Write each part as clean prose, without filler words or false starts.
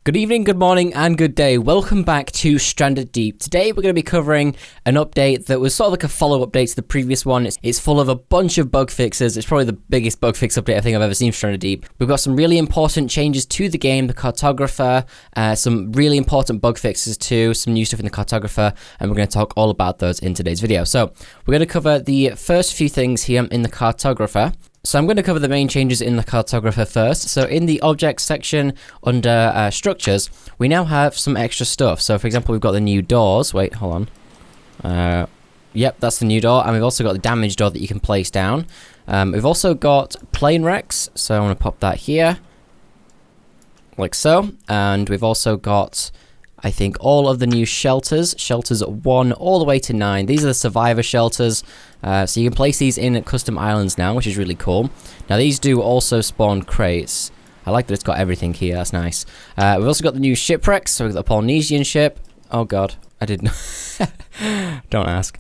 Good evening, good morning, and good day. Welcome back to Stranded Deep. Today we're going to be covering an update that was sort of like a follow-up update to the previous one. It's full of a bunch of bug fixes. It's probably the biggest bug fix update I think I've ever seen for Stranded Deep. We've got some really important changes to the game, the cartographer, some really important bug fixes too, some new stuff in the cartographer, and we're going to talk all about those in today's video. So we're going to cover the first few things here in the cartographer. So I'm going to cover the main changes in the cartographer first. So in the objects section under structures, we now have some extra stuff. So for example, we've got the new doors. Wait, hold on. Yep, that's the new door. And we've also got the damage door that you can place down. We've also got plane wrecks. So I want to pop that here. Like so. And we've also got, I think, all of the new shelters. Shelters 1 all the way to 9. These are the survivor shelters. So you can place these in custom islands now, which is really cool. Now these do also spawn crates. I like that it's got everything here. That's nice. We've also got the new shipwrecks. So we've got the Polynesian ship. Oh god, I didn't. Don't ask.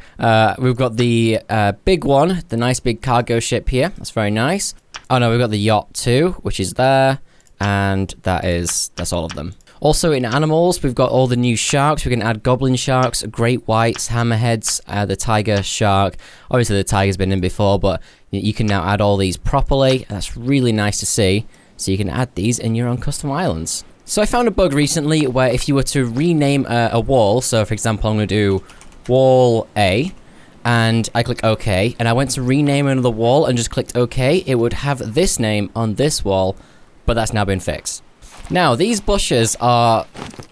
We've got the big one, the nice big cargo ship here. That's very nice. Oh no, we've got the yacht too, which is there, and that's all of them. Also in animals, we've got all the new sharks. We can add goblin sharks, great whites, hammerheads, the tiger shark. Obviously the tiger's been in before, but you can now add all these properly. That's really nice to see. So you can add these in your own custom islands. So I found a bug recently where if you were to rename a wall, so for example I'm going to do wall A, and I click OK, and I went to rename another wall and just clicked OK, it would have this name on this wall, but that's now been fixed. Now, these bushes are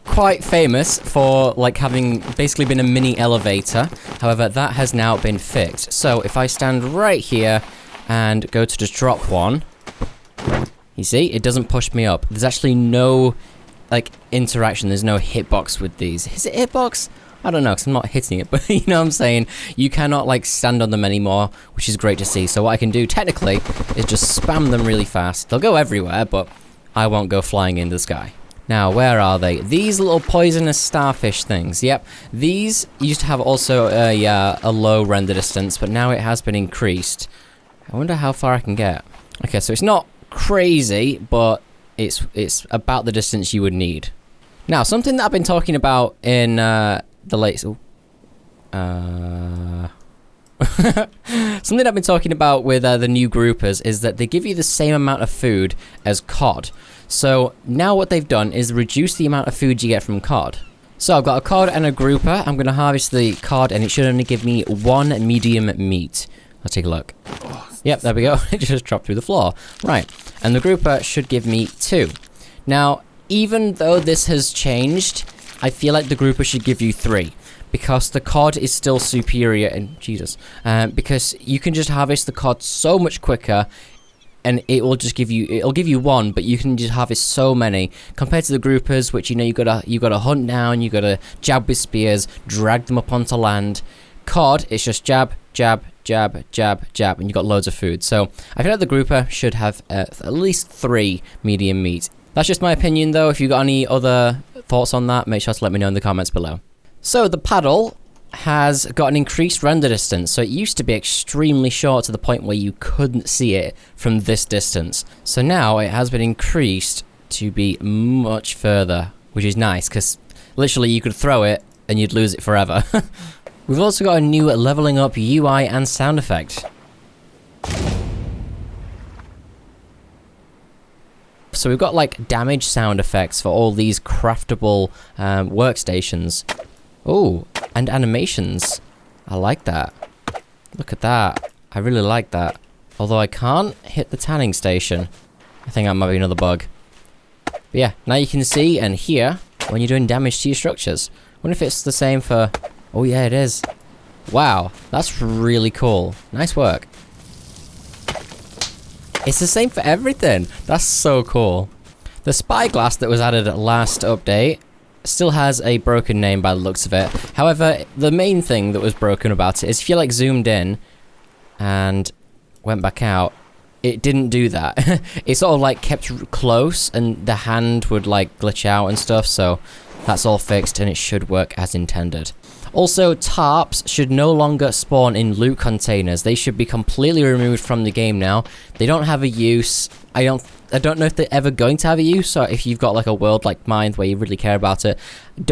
quite famous for like having basically been a mini elevator. However, that has now been fixed. So if I stand right here and go to just drop one, you see, it doesn't push me up. There's actually no like interaction. There's no hitbox with these. Is it hitbox? I don't know, because I'm not hitting it, but you know what I'm saying? You cannot like stand on them anymore, which is great to see. So what I can do technically is just spam them really fast. They'll go everywhere, but I won't go flying in the sky. Now, where are they? These little poisonous starfish things. Yep, these used to have also a low render distance, but now it has been increased. I wonder how far I can get. Okay, so it's not crazy, but it's about the distance you would need. Now, something that I've been talking about in the latest... Something I've been talking about with the new groupers is that they give you the same amount of food as cod. So now what they've done is reduce the amount of food you get from cod. So I've got a cod and a grouper. I'm going to harvest the cod and it should only give me 1 medium meat. Let's take a look. Yep, there we go. It just dropped through the floor. Right. And the grouper should give me 2. Now, even though this has changed, I feel like the grouper should give you 3. Because the cod is still superior, and Jesus, because you can just harvest the cod so much quicker, and it'll give you 1, but you can just harvest so many compared to the groupers, which you gotta hunt down, you gotta jab with spears, drag them up onto land. Cod, it's just jab, jab, jab, jab, jab, and you got loads of food. So I feel like the grouper should have at least 3 medium meat. That's just my opinion, though. If you got any other thoughts on that, make sure to let me know in the comments below. So the paddle has got an increased render distance, so it used to be extremely short to the point where you couldn't see it from this distance. So now it has been increased to be much further, which is nice, because literally you could throw it and you'd lose it forever. We've also got a new leveling up UI and sound effect. So we've got like damage sound effects for all these craftable workstations. Oh, and animations. I like that. Look at that. I really like that. Although I can't hit the tanning station. I think that might be another bug. But yeah, now you can see and hear when you're doing damage to your structures. I wonder if it's the same for... Oh yeah, it is. Wow, that's really cool. Nice work. It's the same for everything. That's so cool. The Spyglass that was added at last update still has a broken name by the looks of it. However, the main thing that was broken about it is if you like zoomed in and went back out, it didn't do that. It sort of like kept close and the hand would like glitch out and stuff, so that's all fixed and it should work as intended. Also, tarps should no longer spawn in loot containers. They should be completely removed from the game now. They don't have a use. I don't I don't know if they're ever going to have a use, or if you've got like a world like mine where you really care about it.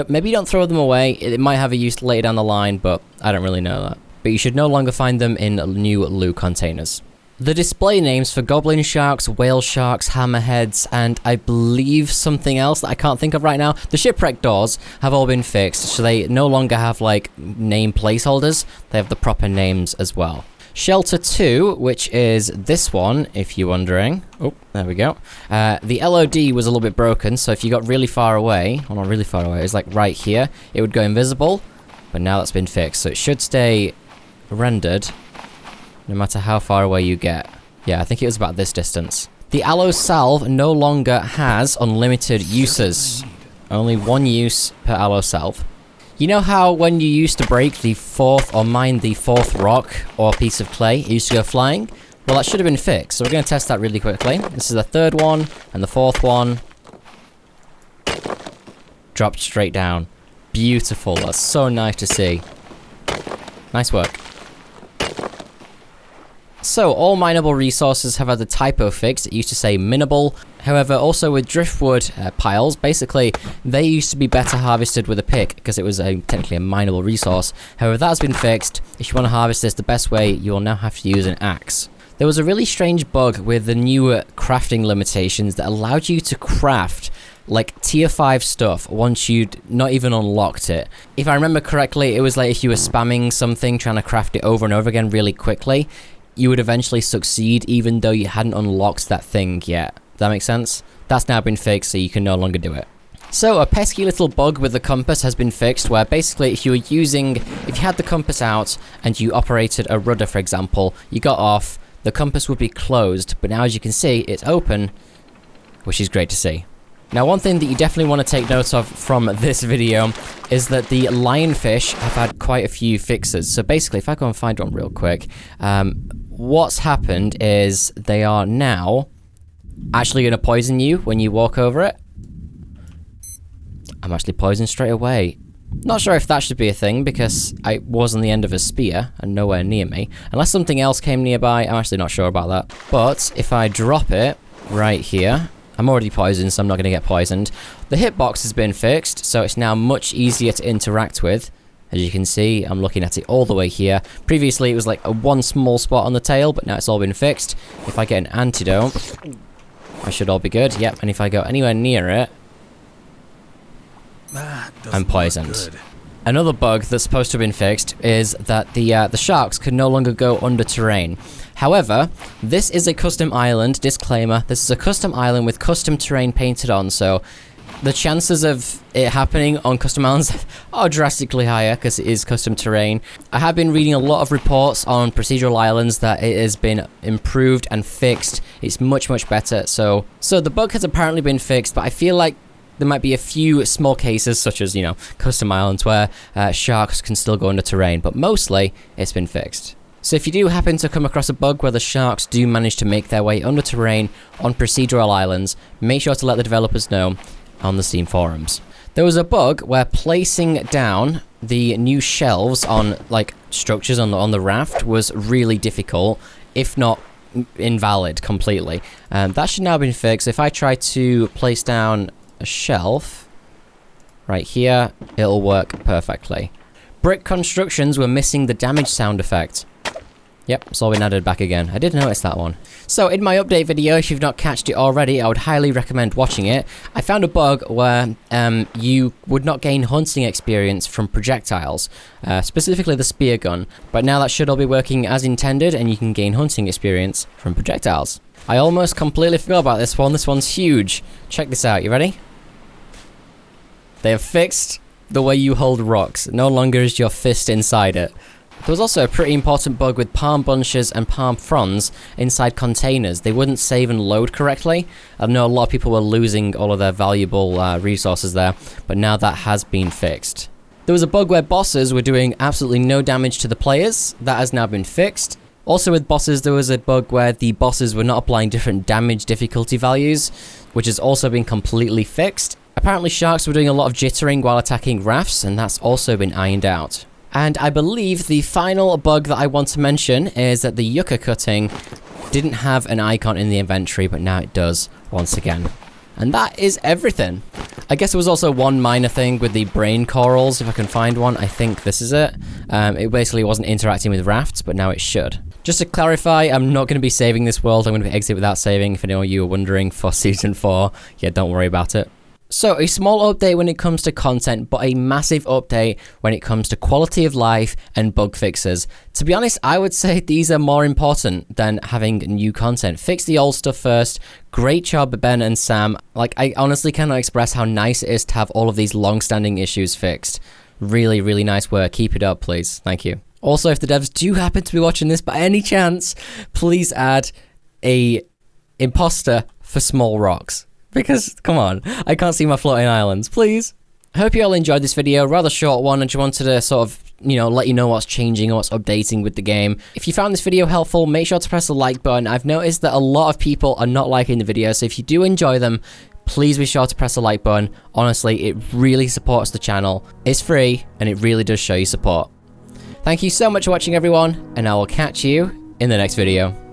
Maybe don't throw them away. It might have a use later down the line, but I don't really know that. But you should no longer find them in new loot containers. The display names for goblin sharks, whale sharks, hammerheads, and I believe something else that I can't think of right now, the shipwreck doors, have all been fixed, so they no longer have like name placeholders, they have the proper names as well. Shelter 2, which is this one, if you're wondering. Oh, there we go. The LOD was a little bit broken, so if you got really far away, well not really far away, it's like right here, it would go invisible, but now that's been fixed, so it should stay rendered no matter how far away you get. Yeah, I think it was about this distance. The Aloe Salv no longer has unlimited uses. Only one use per Aloe Salv. You know how when you used to break the fourth or mine the fourth rock or piece of clay, it used to go flying? Well, that should have been fixed, so we're going to test that really quickly. This is the third one, and the fourth one dropped straight down. Beautiful, that's so nice to see. Nice work. So, all mineable resources have had the typo fixed. It used to say minable. However, also with driftwood piles, basically, they used to be better harvested with a pick because it was technically a mineable resource. However, that has been fixed. If you want to harvest this the best way, you will now have to use an axe. There was a really strange bug with the newer crafting limitations that allowed you to craft like tier 5 stuff once you'd not even unlocked it. If I remember correctly, it was like if you were spamming something, trying to craft it over and over again really quickly, you would eventually succeed even though you hadn't unlocked that thing yet. Does that make sense? That's now been fixed, so you can no longer do it. So a pesky little bug with the compass has been fixed, where basically if you had the compass out and you operated a rudder, for example, you got off, the compass would be closed, but now as you can see, it's open, which is great to see. Now, one thing that you definitely want to take note of from this video is that the lionfish have had quite a few fixes. So basically, if I go and find one real quick, what's happened is they are now actually going to poison you when you walk over it. I'm actually poisoned straight away. Not sure if that should be a thing because I was on the end of a spear and nowhere near me. Unless something else came nearby, I'm actually not sure about that. But if I drop it right here, I'm already poisoned, so I'm not going to get poisoned. The hitbox has been fixed, so it's now much easier to interact with. As you can see, I'm looking at it all the way here. Previously, it was like one small spot on the tail, but now it's all been fixed. If I get an antidote, I should all be good. Yep, and if I go anywhere near it, I'm poisoned. Another bug that's supposed to have been fixed is that the sharks can no longer go under terrain. However, this is a custom island, disclaimer, this is a custom island with custom terrain painted on, so the chances of it happening on custom islands are drastically higher because it is custom terrain. I have been reading a lot of reports on Procedural Islands that it has been improved and fixed. It's much, much better, so the bug has apparently been fixed, but I feel like there might be a few small cases, such as, you know, custom islands, where sharks can still go under terrain, but mostly it's been fixed. So if you do happen to come across a bug where the sharks do manage to make their way under terrain on procedural islands, make sure to let the developers know on the Steam forums. There was a bug where placing down the new shelves on, like, structures on the raft was really difficult, if not invalid completely. That should now have been fixed. If I try to place down a shelf right here, it'll work perfectly. Brick constructions were missing the damage sound effect. Yep, it's all been added back again. I did notice that one. So in my update video, if you've not catched it already, I would highly recommend watching it. I found a bug where you would not gain hunting experience from projectiles, specifically the spear gun, but now that should all be working as intended and you can gain hunting experience from projectiles. I almost completely forgot about this one. This one's huge. Check this out, you ready? They have fixed the way you hold rocks. No longer is your fist inside it. There was also a pretty important bug with palm bunches and palm fronds inside containers. They wouldn't save and load correctly. I know a lot of people were losing all of their valuable resources there, but now that has been fixed. There was a bug where bosses were doing absolutely no damage to the players. That has now been fixed. Also with bosses, there was a bug where the bosses were not applying different damage difficulty values, which has also been completely fixed. Apparently sharks were doing a lot of jittering while attacking rafts, and that's also been ironed out. And I believe the final bug that I want to mention is that the yucca cutting didn't have an icon in the inventory, but now it does once again. And that is everything. I guess there was also one minor thing with the brain corals, if I can find one. I think this is it. It basically wasn't interacting with rafts, but now it should. Just to clarify, I'm not going to be saving this world. I'm going to exit without saving, if any of you are wondering, for Season 4. Yeah, don't worry about it. So, a small update when it comes to content, but a massive update when it comes to quality of life and bug fixes. To be honest, I would say these are more important than having new content. Fix the old stuff first. Great job, Ben and Sam. Like, I honestly cannot express how nice it is to have all of these long-standing issues fixed. Really, really nice work. Keep it up, please. Thank you. Also, if the devs do happen to be watching this by any chance, please add a imposter for small rocks. Because, come on, I can't see my floating islands, please. I hope you all enjoyed this video, rather short one, and just wanted to sort of, let you know what's changing or what's updating with the game. If you found this video helpful, make sure to press the like button. I've noticed that a lot of people are not liking the video, so if you do enjoy them, please be sure to press the like button. Honestly, it really supports the channel. It's free, and it really does show you support. Thank you so much for watching, everyone, and I will catch you in the next video.